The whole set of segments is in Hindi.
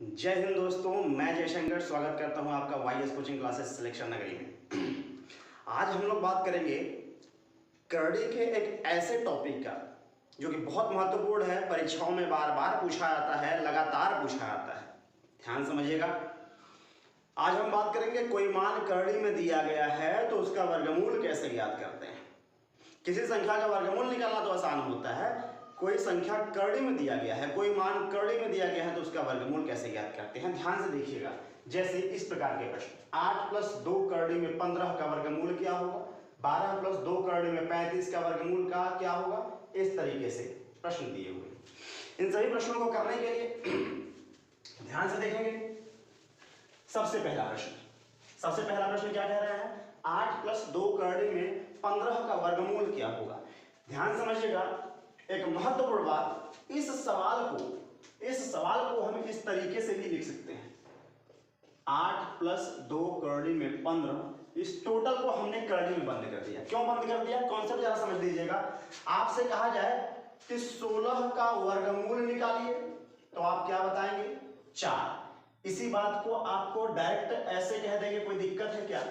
जय हिंद दोस्तों, मैं जयशंकर स्वागत करता हूं आपका वाईएस कोचिंग क्लासेस सिलेक्शन नगरी में। आज हम लोग बात करेंगे करड़ी के एक ऐसे टॉपिक का जो कि बहुत महत्वपूर्ण है, परीक्षाओं में बार बार पूछा जाता है, लगातार पूछा जाता है। ध्यान समझिएगा। आज हम बात करेंगे कोई मान करड़ी में दिया गया है तो उसका वर्गमूल कैसे ज्ञात करते हैं। किसी संख्या का वर्गमूल निकालना तो आसान होता है, कोई संख्या करड़ी में दिया गया है, कोई मान करड़ी में दिया गया है तो उसका वर्गमूल कैसे ज्ञात करते हैं। ध्यान से देखिएगा। जैसे इस प्रकार के प्रश्न, 8 + 2 करड़ी में 15 का वर्गमूल क्या होगा, 12 + 2 करड़ी में 35 का वर्गमूल का क्या होगा। इस तरीके से प्रश्न दिए हुए। इन सभी प्रश्नों को करने के लिए ध्यान से देखेंगे। सबसे पहला प्रश्न क्या कह रहा है, 8 + 2 करड़ी में 15 का वर्गमूल क्या होगा। ध्यान समझिएगा। एक महत्वपूर्ण बात, इस सवाल को हम इस तरीके से भी लिख सकते हैं। 8 + 2 करड़ी में 15, इस टोटल को हमने करड़ी में बंद कर दिया। क्यों बंद कर दिया, कॉन्सेप्ट जरा समझ लीजिएगा। आपसे कहा जाए कि 16 का वर्गमूल निकालिए तो आप क्या बताएंगे, 4। इसी बात को आपको डायरेक्ट ऐसे कह देंगे, कोई दिक्कत है क्या।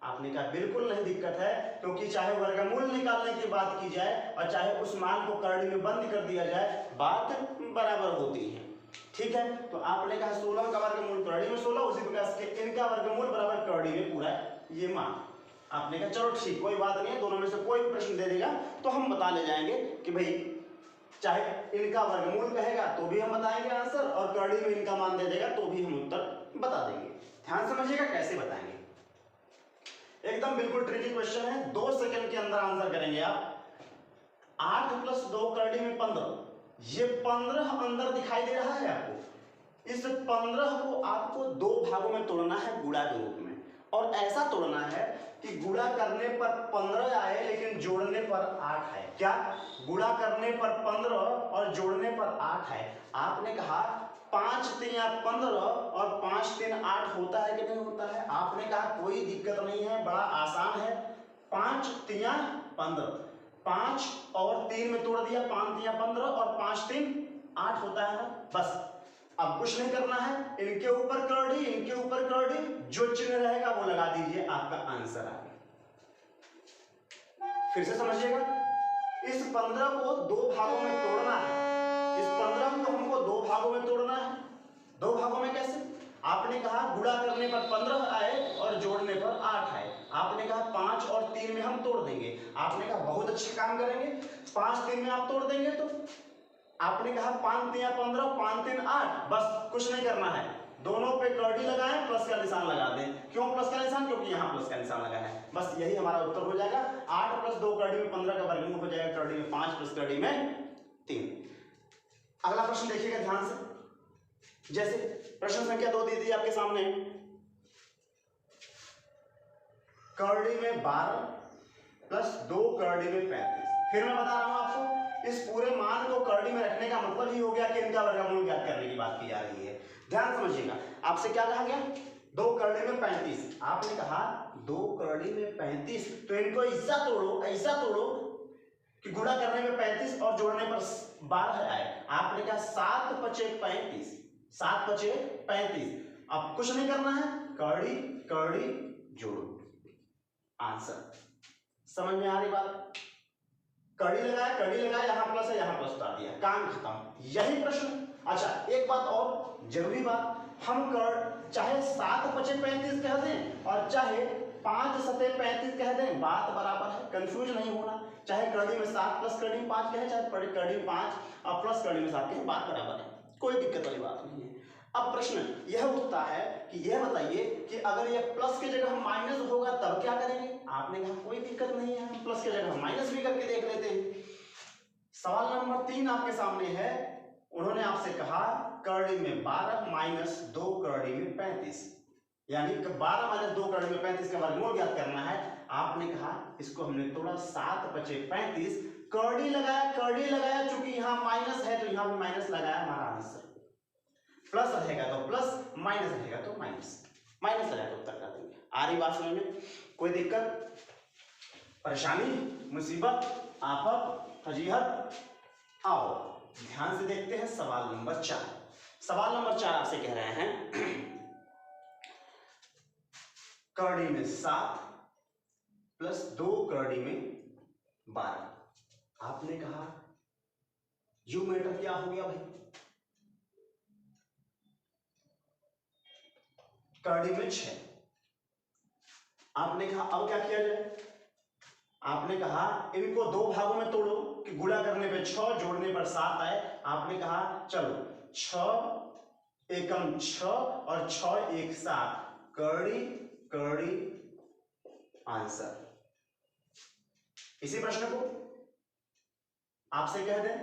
आपने कहा बिल्कुल नहीं दिक्कत है, क्योंकि चाहे वर्गमूल निकालने की बात की जाए और चाहे उस मान को करड़ी में बंद कर दिया जाए, बात बराबर होती है। ठीक है, तो आपने कहा 16 का वर्गमूल करड़ी में 16, उसी प्रकार से इनका वर्गमूल बराबर करड़ी में पूरा ये मान। आपने कहा चलो ठीक, कोई बात नहीं है, दोनों में से कोई प्रश्न दे देगा तो हम बता ले जाएंगे कि भाई चाहे इनका वर्गमूल कहेगा तो भी हम बताएंगे आंसर, और करड़ी में इनका मान दे देगा तो भी हम उत्तर बता देंगे। ध्यान समझिएगा कैसे बताएंगे। एकदम बिल्कुल ट्रिकी क्वेश्चन है, 2 सेकंड के अंदर आंसर करेंगे आप। 8 + 2 करड़ी में 15, ये 15 अंदर दिखाई दे रहा है आपको। इस 15 को आपको 2 भागों में तोड़ना है गुणा के रूप में, और ऐसा तोड़ना है कि गुणा करने पर 15 आए लेकिन जोड़ने पर 8 है। क्या, गुणा करने पर 15 और जोड़ने पर 8 है। आपने कहा 5 × 3 = 15 और 5 × 3 = 8 होता है कि नहीं होता है। आपने कहा कोई दिक्कत नहीं है, बड़ा आसान है। 5 × 3 = 15, 5 और 3 में तोड़ दिया, 5 × 3 = 15 और 5 × 3 = 8 होता है ना। बस अब कुछ नहीं करना है, इनके ऊपर करड़ी, इनके ऊपर करड़ी, जो चिन्ह रहेगा वो लगा दीजिए, आपका आंसर आ गया। फिर से समझिएगा। इस 15 को 2 भागों में तोड़ना है, इस 15 को हमको 2 भागों में तोड़ना है। 2 भागों में कैसे, आपने कहा गुणा करने पर 15 आए और जोड़ने पर 8 आए। आपने कहा 5 और 3 में हम तोड़ देंगे। आपने कहा बहुत अच्छा काम करेंगे, 5 3 में आप तोड़ देंगे तो आपने कहा 5 × 3 = 15, 5 × 3 = 8। बस कुछ नहीं करना है, दोनों पे करड़ी लगाएं, प्लस का निशान लगा दें। क्यों प्लस का निशान, क्योंकि यहाँ प्लस का निशान लगा है। बस यही हमारा उत्तर हो जाएगा। 8 + 2 करड़ी में 15 का वर्गमूल हो जाएगा करड़ी में 5 प्लस करड़ी में 3। अगला प्रश्न देखिएगा ध्यान से। जैसे प्रश्न संख्या 2 दी थी आपके सामने, करड़ी में 12 + 2 करड़ी में 35। फिर मैं बता रहा हूं आपको, इस पूरे मान को करड़ी में रखने का मतलब ही हो गया कि इनका वर्गमूल ज्ञात करने की बात की जा रही है। ध्यान समझिएगा। आपसे क्या कहा गया, 2 करड़ी में 35। आपने कहा 2 करड़ी में 35, तो इनको ऐसा तोड़ो कि गुणा करने में 35 और जोड़ने पर 12 आए। आपने कहा 7 × 5 = 35, 7 × 5 = 35। अब कुछ नहीं करना है, करड़ी करड़ी जोड़ो, आंसर। समझ में आ रही बात। कड़ी लगाया, यहां प्लस है, यहां प्लस उतार दिया, काम खत्म। यही प्रश्न। अच्छा एक बात और जरूरी बात, हम चाहे 7 × 5 = 35 कह दें और चाहे 5 × 7 = 35 कह दें, बात बराबर है, कंफ्यूज नहीं होना। चाहे करड़ी में 7 प्लस करड़ी में 5 कहे, चाहे करड़ी में 5 और प्लस करड़ी में 7 कहे, बात बराबर है, कोई दिक्कत वाली बात नहीं है। अब प्रश्न यह उठता है कि यह बताइए कि अगर यह प्लस की जगह माइनस होगा तब क्या करेंगे। आपने कहा कोई दिक्कत नहीं है, हम प्लस की जगह माइनस भी करके देख लेते हैं। सवाल नंबर 3 आपके सामने है। उन्होंने आपसे कहा करड़ी में 12 - 2 करड़ी में 35, यानी कि 12 - 2 करड़ी में 35 का वर्गमूल ज्ञात करना है। आपने कहा इसको हमने तोड़ा, 7 × 5 = 35, करड़ी लगाया, चूंकि यहां माइनस है तो यहां भी माइनस लगाया। हमारा आंसर प्लस रहेगा तो प्लस, माइनस रहेगा तो माइनस लगाया तो उत्तर कर देंगे। आ रही बात समझ में, कोई दिक्कत, परेशानी, मुसीबत, आफत, फजीहत। आओ ध्यान से देखते हैं सवाल नंबर 4। सवाल नंबर 4 आपसे कह रहे हैं करड़ी में 7 प्लस 2 करड़ी में 12। आपने कहा यू मैटर क्या हो गया भाई, करड़ी में 6। आपने कहा अब क्या किया जाए, आपने कहा इनको 2 भागों में तोड़ो कि गुणा करने पे 6 जोड़ने पर 7 आए। आपने कहा चलो 6 एकम 6 और 6 एक 7, करड़ी करड़ी आंसर। इसी प्रश्न को आपसे कह दें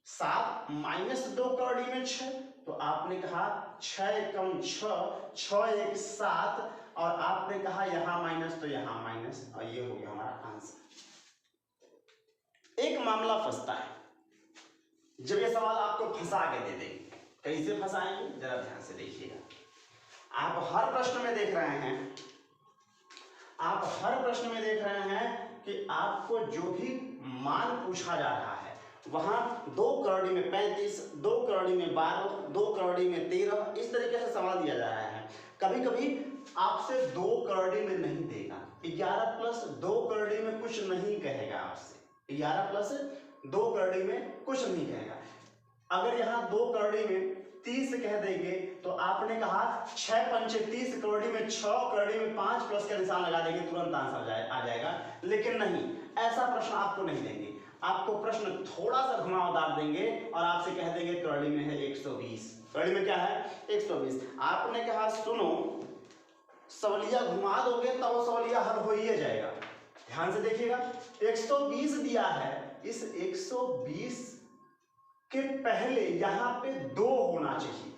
7 माइनस 2 करड़ी में 6, तो आपने कहा 6 एकम 6, 6 एक 7, और आपने कहा यहां माइनस तो यहां माइनस, और ये हो गया हमारा आंसर। एक मामला फंसता है जब ये सवाल आपको फंसा के दे देंगे। कैसे फंसाएंगे जरा ध्यान से देखिएगा। आप हर प्रश्न में देख रहे हैं, आप हर प्रश्न में देख रहे हैं कि आपको जो भी मान पूछा जा रहा है वहां 2 करड़ी में 35, 2 करड़ी में 12, 2 करड़ी में 13, इस तरीके से सवाल दिया जा रहा है। कभी कभी आपसे 2 करड़ी में नहीं देगा, 11 प्लस 2 करड़ी में कुछ नहीं कहेगा आपसे, 11 प्लस 2 करड़ी में कुछ नहीं कहेगा। अगर यहाँ 2 करड़ी में 30 कह देंगे तो आपने कहा 6 पंचे 30 करड़ी में 6 करड़ी में 5 प्लस का निशान लगा देंगे, तुरंत आंसर आ जाएगा। लेकिन नहीं, ऐसा प्रश्न आपको नहीं देंगे। आपको प्रश्न थोड़ा सा घुमावदार देंगे और आपसे कह देंगे करड़ी में है 120। करड़ी में क्या है 120। आपने कहा सुनो सवलिया घुमा दोगे तब तो सवलिया हल हो ही जाएगा। ध्यान से देखिएगा 120 दिया है, इस 120 के पहले यहां पे 2 होना चाहिए।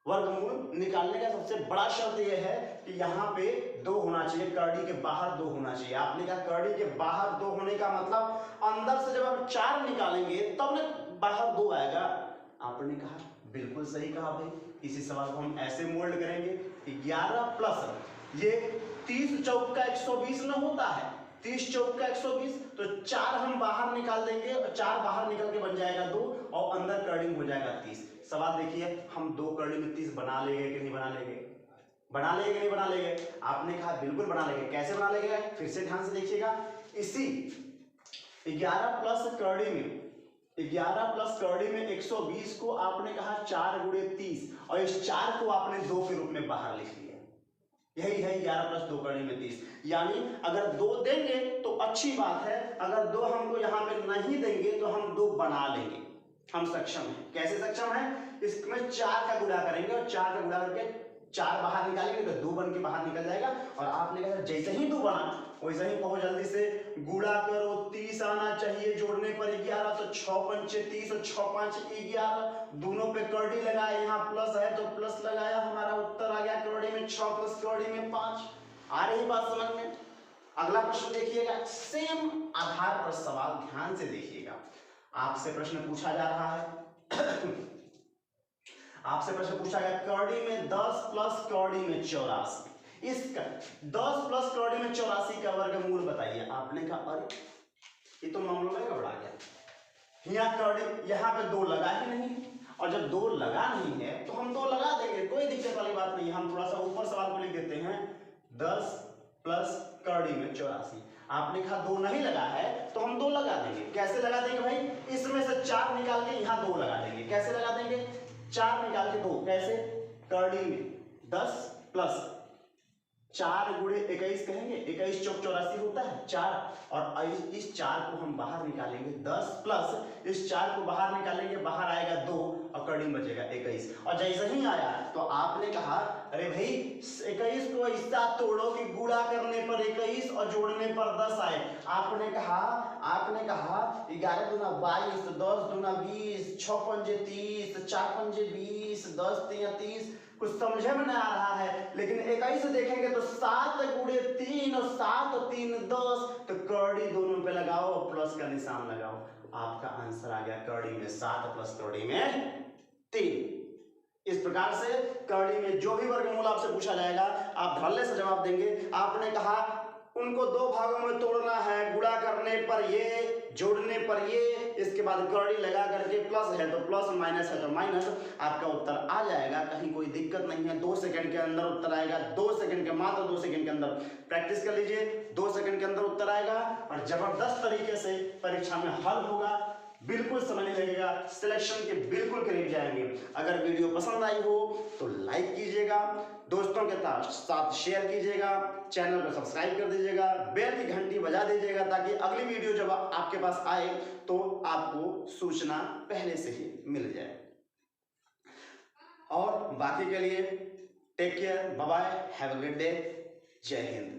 वर्गमूल निकालने का सबसे बड़ा शर्त यह है कि यहाँ पे 2 होना चाहिए, करड़ी के बाहर 2 होना चाहिए। आपने कहा करड़ी के बाहर 2 होने का मतलब अंदर से जब हम 4 निकालेंगे तब ना बाहर 2 आएगा। आपने कहा बिल्कुल सही कहा भाई। इसी सवाल को हम ऐसे मोल्ड करेंगे 11 प्लस ये 30 चौक का 120 न होता है, 30 चौक का 120, तो 4 हम बाहर निकाल देंगे और 4 बाहर निकल के बन जाएगा 2 और अंदर करड़ी हो जाएगा 30। सवाल देखिए हम 2 करड़ी में 30 बना लेंगे कि नहीं बना लेंगे, बना लेंगे कि नहीं बना लेंगे। आपने कहा बिल्कुल बना लेंगे। कैसे बना लेंगे फिर से ध्यान से देखिएगा। इसी 11 प्लस करड़ी में 120 को आपने कहा 4 गुणे 30 और इस 4 को आपने 2 के रूप में बाहर लिख लिया। यही है 11 प्लस 2 करड़ी में 30। यानी अगर 2 देंगे तो अच्छी बात है, अगर 2 हमको यहाँ पे नहीं देंगे तो हम 2 बना लेंगे, हम सक्षम हैं। कैसे सक्षम हैं, इसमें 4 का गुणा करेंगे और 4 का गुणा करके 4 बाहर निकालेंगे तो 2 बन के बाहर निकल जाएगा। और आपने कहा जैसे ही 2 बना वैसे ही बहुत जल्दी से गुणा करो, 30 आना चाहिए, जोड़ने पर 11, तो 6 पंचे 30 और 6 5 11, दोनों पे करड़ी लगाए, यहाँ प्लस है तो प्लस लगाया, हमारा उत्तर आ गया करड़ी में 6 प्लस करड़ी में 5। आ रही बात समझ में। अगला प्रश्न देखिएगा, सेम आधार पर सवाल ध्यान से देखिएगा। आपसे प्रश्न पूछा जा रहा है आपसे प्रश्न पूछा गया करड़ी में 10 प्लस करड़ी में 84, इसका 10 प्लस करड़ी में 84 का वर्गमूल बताइए। आपने कहा अरे ये तो मामला में गड़बड़ा गया, यहाँ करड़ी यहाँ पे 2 लगा ही नहीं, और जब 2 लगा नहीं है तो हम 2 लगा देंगे, कोई दिक्कत वाली बात नहीं। हम थोड़ा सा ऊपर सवाल को लिख देते हैं 10 प्लस करड़ी में 84। आपने कहा 2 नहीं लगा है तो हम 2 लगा देंगे। कैसे लगा देंगे भाई, इसमें से 4 निकाल के यहाँ 2 लगा देंगे। कैसे लगा देंगे, 4 निकाल के 2, कैसे, करड़ी में 10 प्लस 4 गुणे 21 कहेंगे, 21 चौक 84 होता है 4, और इस 4 को हम बाहर निकालेंगे, 10 प्लस इस 4 को बाहर निकालेंगे, बाहर आएगा 2 और करड़ी में बचेगा 21। और जैसे ही आया तो आपने कहा अरे भाई 21 को ऐसा तोड़ो कि गुणा करने पर 21 और जोड़ने पर 10 आए। आपने कहा 11 दूना 22, 10 दूना 20, 6 पंजे 30, 4 पंजे 20, 10 तिया 30। कुछ समझे में नहीं आ रहा है, लेकिन 21 देखेंगे तो 7 गुणे 3 और 7 और 3 10, तो करड़ी दोनों पे लगाओ और प्लस का निशान लगाओ। आपका आंसर आ गया करड़ी में 7 प्लस करड़ी में 3। इस प्रकार से करड़ी में जो भी वर्गमूल आपसे पूछा जाएगा आप भल्ले से जवाब देंगे। आपने कहा उनको दो भागों में तोड़ना है, गुणा करने पर ये, जोड़ने पर ये, इसके बाद करड़ी लगा करके प्लस है तो प्लस, माइनस है तो माइनस, आपका उत्तर आ जाएगा। कहीं कोई दिक्कत नहीं है, 2 सेकंड के अंदर उत्तर आएगा। 2 सेकंड के, मात्र 2 सेकंड के अंदर प्रैक्टिस कर लीजिए, 2 सेकंड के अंदर उत्तर आएगा और जबरदस्त तरीके से परीक्षा में हल होगा, बिल्कुल समय नहीं लगेगा, सिलेक्शन के बिल्कुल करीब जाएंगे। अगर वीडियो पसंद आई हो तो लाइक कीजिएगा, दोस्तों के साथ शेयर कीजिएगा, चैनल को सब्सक्राइब कर दीजिएगा, बेल की घंटी बजा दीजिएगा ताकि अगली वीडियो जब आपके पास आए तो आपको सूचना पहले से ही मिल जाए। और बाकी के लिए take care, bye bye, have a great day, जय हिंद।